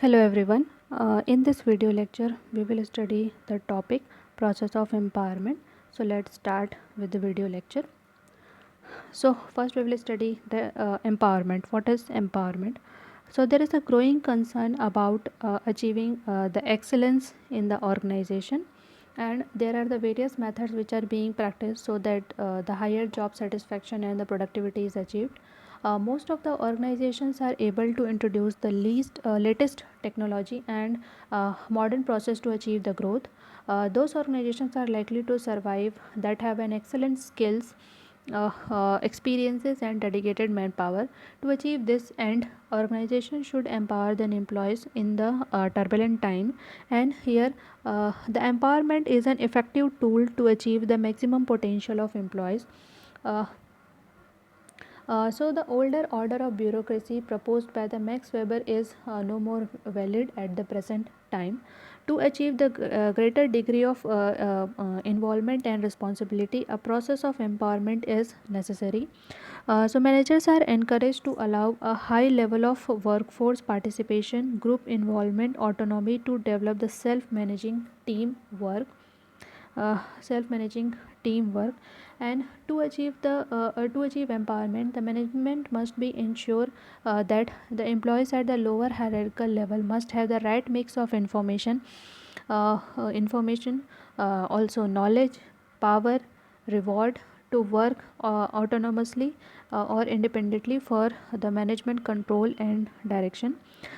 Hello everyone. In this video lecture, we will study the topic process of empowerment. So let's start with the video lecture. So first we will study the empowerment. What is empowerment? So there is a growing concern about achieving the excellence in the organization, and there are the various methods which are being practiced so that the higher job satisfaction and the productivity is achieved. Most of the organizations are able to introduce the latest technology and modern process to achieve the growth. Those organizations are likely to survive that have an excellent skills, experiences and dedicated manpower. To achieve this end, organization should empower their employees in the turbulent time, and here the empowerment is an effective tool to achieve the maximum potential of employees. uh, so the older order of bureaucracy proposed by the Max Weber is no more valid at the present time. To achieve the greater degree of involvement and responsibility, a process of empowerment is necessary. So managers are encouraged to allow a high level of workforce participation, group involvement, autonomy to develop the self-managing teamwork. And to achieve empowerment, the management must be ensure that the employees at the lower hierarchical level must have the right mix of information, also knowledge, power, reward to work autonomously or independently for the management control and direction.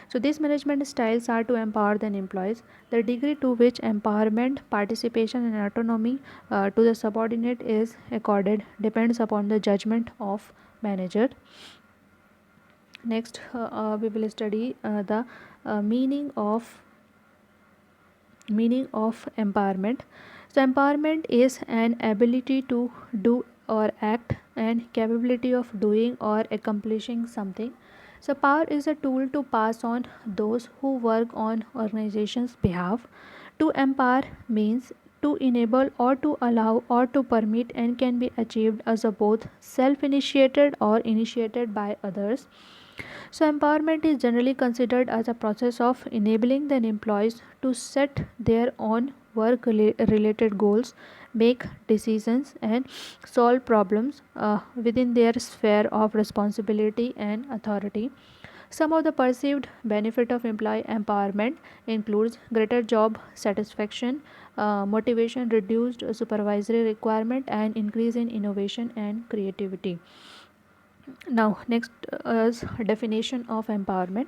So these management styles are to empower the employees. The degree to which empowerment, participation and autonomy to the subordinate is accorded depends upon the judgment of manager. Next, we will study the uh, meaning of meaning of empowerment. So empowerment is an ability to do or act and capability of doing or accomplishing something. So power is a tool to pass on those who work on organizations behalf. To empower means to enable or to allow or to permit, and can be achieved as a both self initiated or initiated by others. So, empowerment is generally considered as a process of enabling the employees to set their own related goals, make decisions, and solve problems within their sphere of responsibility and authority. Some of the perceived benefit of employee empowerment includes greater job satisfaction, motivation, reduced supervisory requirement, and increase in innovation and creativity. Now next is definition of empowerment.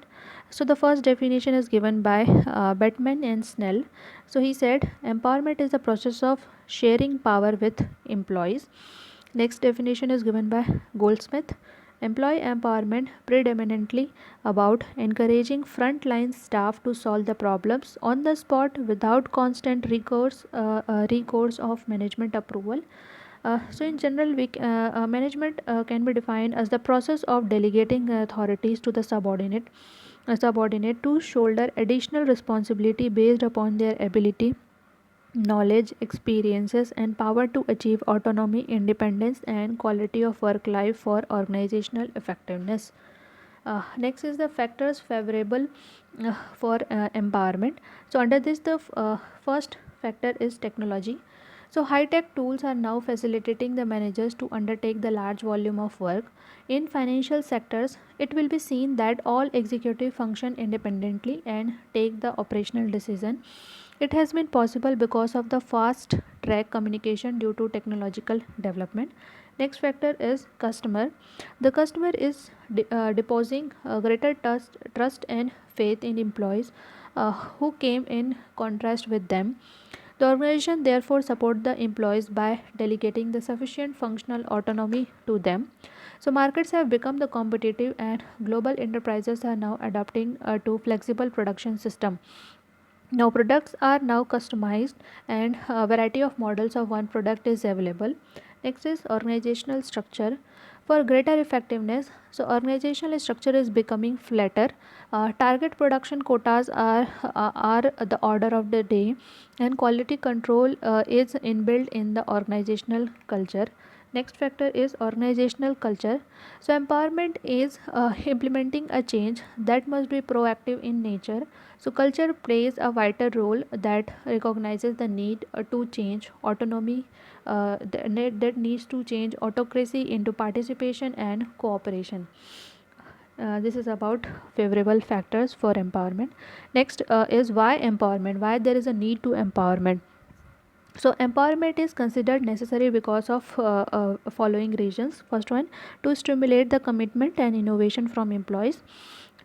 So the first definition is given by Bettman and Snell. So he said empowerment is the process of sharing power with employees. Next definition is given by Goldsmith. Employee empowerment predominantly about encouraging frontline staff to solve the problems on the spot without constant recourse of management approval. So, in general, management can be defined as the process of delegating authorities to the subordinate to shoulder additional responsibility based upon their ability, knowledge, experiences, and power to achieve autonomy, independence, and quality of work life for organizational effectiveness. Next is the factors favorable for empowerment. So, under this, the first factor is technology. So, high tech tools are now facilitating the managers to undertake the large volume of work. In financial sectors, it will be seen that all executive function independently and take the operational decision. It has been possible because of the fast track communication due to technological development. Next factor is customer. The customer is depositing greater trust and faith in employees who came in contrast with them. The organization therefore support the employees by delegating the sufficient functional autonomy to them. So markets have become the competitive, and global enterprises are now adapting to flexible production system. Now products are now customized, and a variety of models of one product is available. Next is organizational structure. For greater effectiveness, so organizational structure is becoming flatter. Target production quotas are the order of the day, and quality control is inbuilt in the organizational culture. Next factor is organizational culture. So empowerment is implementing a change that must be proactive in nature. So culture plays a vital role that recognizes the need to change autonomy, the need that needs to change autocracy into participation and cooperation. This is about favorable factors for empowerment. Next is why empowerment, why there is a need to empowerment. So empowerment is considered necessary because of following reasons. First one, to stimulate the commitment and innovation from employees,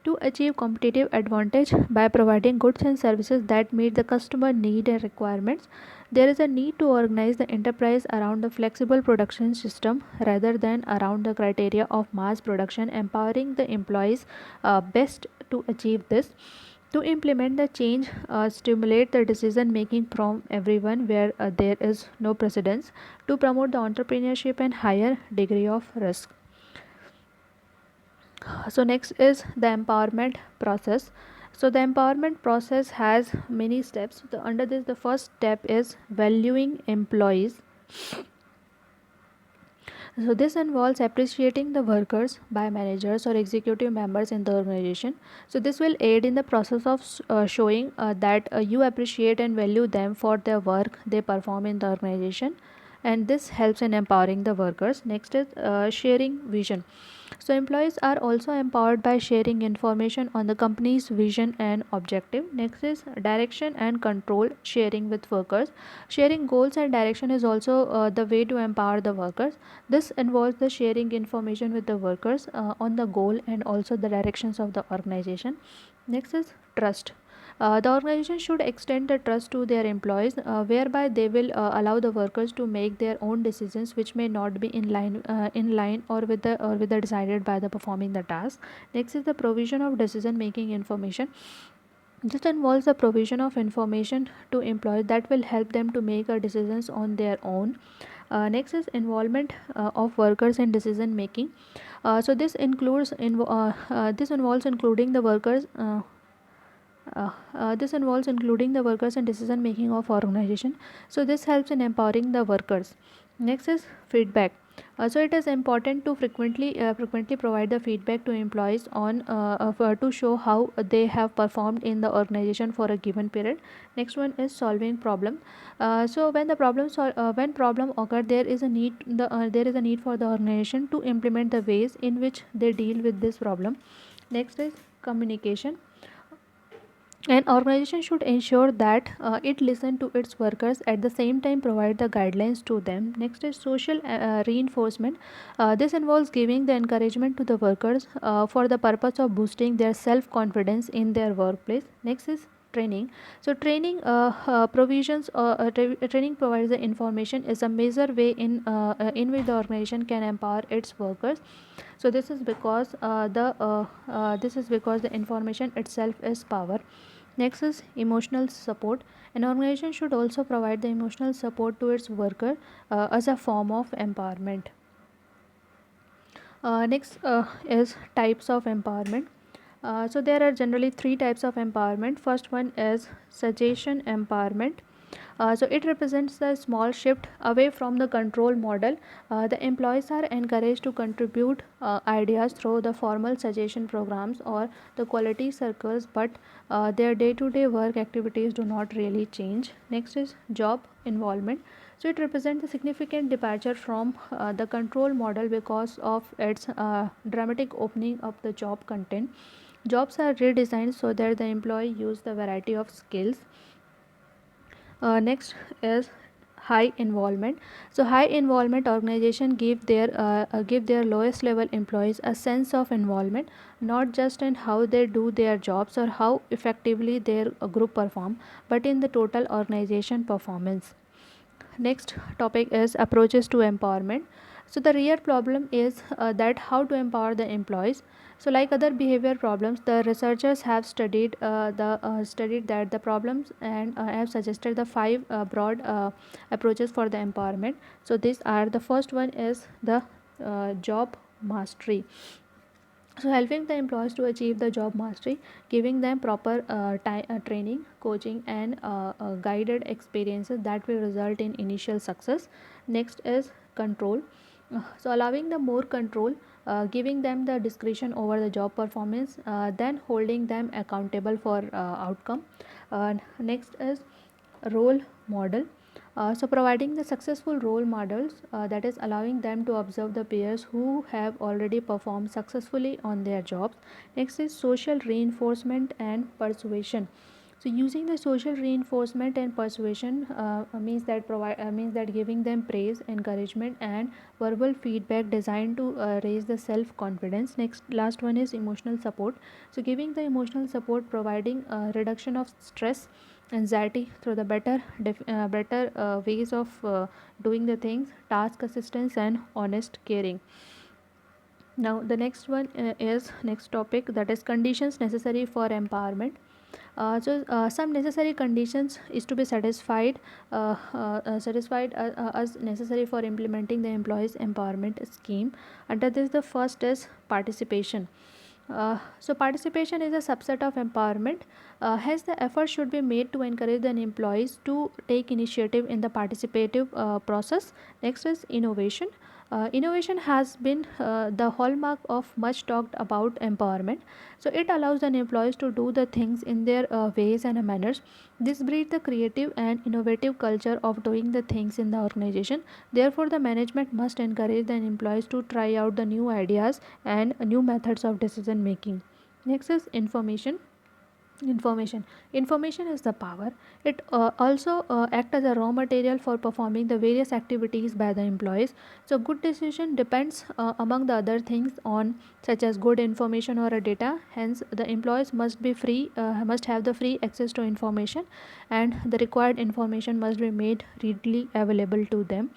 to achieve competitive advantage by providing goods and services that meet the customer need and requirements. There is a need to organize the enterprise around the flexible production system rather than around the criteria of mass production, empowering the employees best to achieve this. To implement the change, stimulate the decision making from everyone where there is no precedence, to promote the entrepreneurship and higher degree of risk. So next is the empowerment process. So the empowerment process has many steps. Under this, the first step is valuing employees. So this involves appreciating the workers by managers or executive members in the organization. So this will aid in the process of showing that you appreciate and value them for their work they perform in the organization, and this helps in empowering the workers. Next is sharing vision. So employees are also empowered by sharing information on the company's vision and objective. Next is direction and control sharing with workers. Sharing goals and direction is also the way to empower the workers. This involves the sharing information with the workers on the goal and also the directions of the organization. Next is trust. The organization should extend the trust to their employees, whereby they will allow the workers to make their own decisions, which may not be in line or with the decided by the performing the task. Next is the provision of decision making information. This involves the provision of information to employees that will help them to make decisions on their own. Next is involvement of workers in decision making. So this involves including the workers. This involves including the workers in decision making of organization. So this helps in empowering the workers. Next is feedback. So it is important to frequently provide the feedback to employees on to show how they have performed in the organization for a given period. Next one is solving problem. So when problem occur, there is a need for the organization to implement the ways in which they deal with this problem. Next is communication. An organization should ensure that it listens to its workers, at the same time provide the guidelines to them. Next is social reinforcement. This involves giving the encouragement to the workers for the purpose of boosting their self confidence in their workplace. Next is training. So training provides the information is a major way in which the organization can empower its workers. So this is because the information itself is power. Next is emotional support. An organization should also provide the emotional support to its worker as a form of empowerment. Next is types of empowerment. So there are generally three types of empowerment. First one is suggestion empowerment. So it represents the small shift away from the control model. The employees are encouraged to contribute ideas through the formal suggestion programs or the quality circles, but their day-to-day work activities do not really change. Next is job involvement. So it represents a significant departure from the control model because of its dramatic opening of the job content. Jobs are redesigned so that the employee use the variety of skills. Next is high involvement. So high involvement organization give their lowest level employees a sense of involvement, not just in how they do their jobs or how effectively their group perform, but in the total organization performance. Next topic is approaches to empowerment. So the real problem is that how to empower the employees. So like other behavior problems, the researchers have studied that the problems and have suggested the five broad approaches for the empowerment. So these are, the first one is the job mastery. So helping the employees to achieve the job mastery, giving them proper training, coaching and guided experiences that will result in initial success. Next is control. So allowing them more control, giving them the discretion over the job performance, then holding them accountable for outcome. Next is role model. So providing the successful role models, that is allowing them to observe the peers who have already performed successfully on their jobs. Next is social reinforcement and persuasion. So using the social reinforcement and persuasion means that giving them praise, encouragement, and verbal feedback designed to raise the self confidence. Next, last one is emotional support. So giving the emotional support, providing reduction of stress, anxiety through the better ways of doing the things, task assistance, and honest caring. Now the next one is next topic, that is conditions necessary for empowerment. Some necessary conditions is to be satisfied as necessary for implementing the employees empowerment scheme. Under this, the first is participation. So participation is a subset of empowerment. Hence, the effort should be made to encourage the employees to take initiative in the participative process. Next is innovation. Innovation has been the hallmark of much talked about empowerment. So it allows an employees to do the things in their ways and manners. This breeds the creative and innovative culture of doing the things in the organization. Therefore, the management must encourage the employees to try out the new ideas and new methods of decision making. Next is information is the power. It also act as a raw material for performing the various activities by the employees. So good decision depends among the other things on such as good information or a data. Hence the employees must have the free access to information, and the required information must be made readily available to them.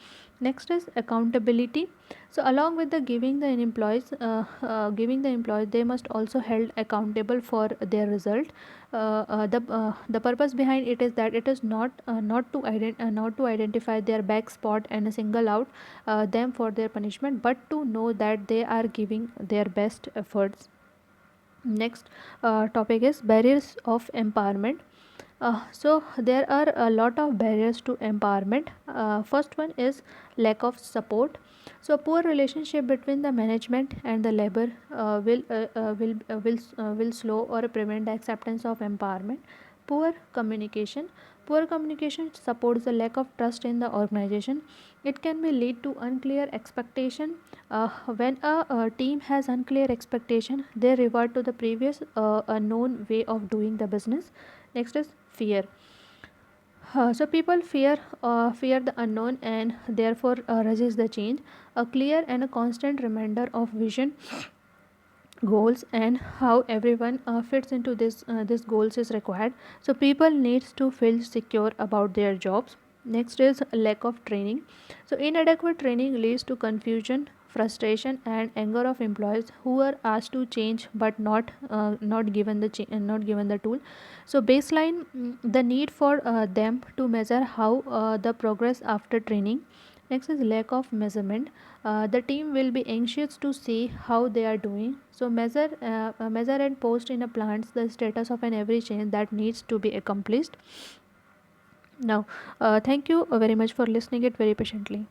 Next is accountability. So along with the giving the employees, they must also held accountable for their result. The purpose behind it is that it is not to identify their back spot and single out them for their punishment, but to know that they are giving their best efforts. Next topic is barriers of empowerment. So there are a lot of barriers to empowerment. First one is lack of support. So poor relationship between the management and the labor will slow or prevent the acceptance of empowerment. Poor communication. Poor communication supports the lack of trust in the organization. It can be lead to unclear expectation. When a team has unclear expectation, they revert to the previous a known way of doing the business. Next is fear. So people fear the unknown and therefore resist the change. A clear and a constant reminder of vision, goals, and how everyone fits into this goals is required. So people needs to feel secure about their jobs. Next is lack of training. So inadequate training leads to confusion, frustration, and anger of employees who are asked to change but not given the tool. So baseline, the need for them to measure how the progress after training. Next is lack of measurement. The team will be anxious to see how they are doing. So measure and post in a plants the status of an every change that needs to be accomplished. Now, thank you very much for listening it very patiently.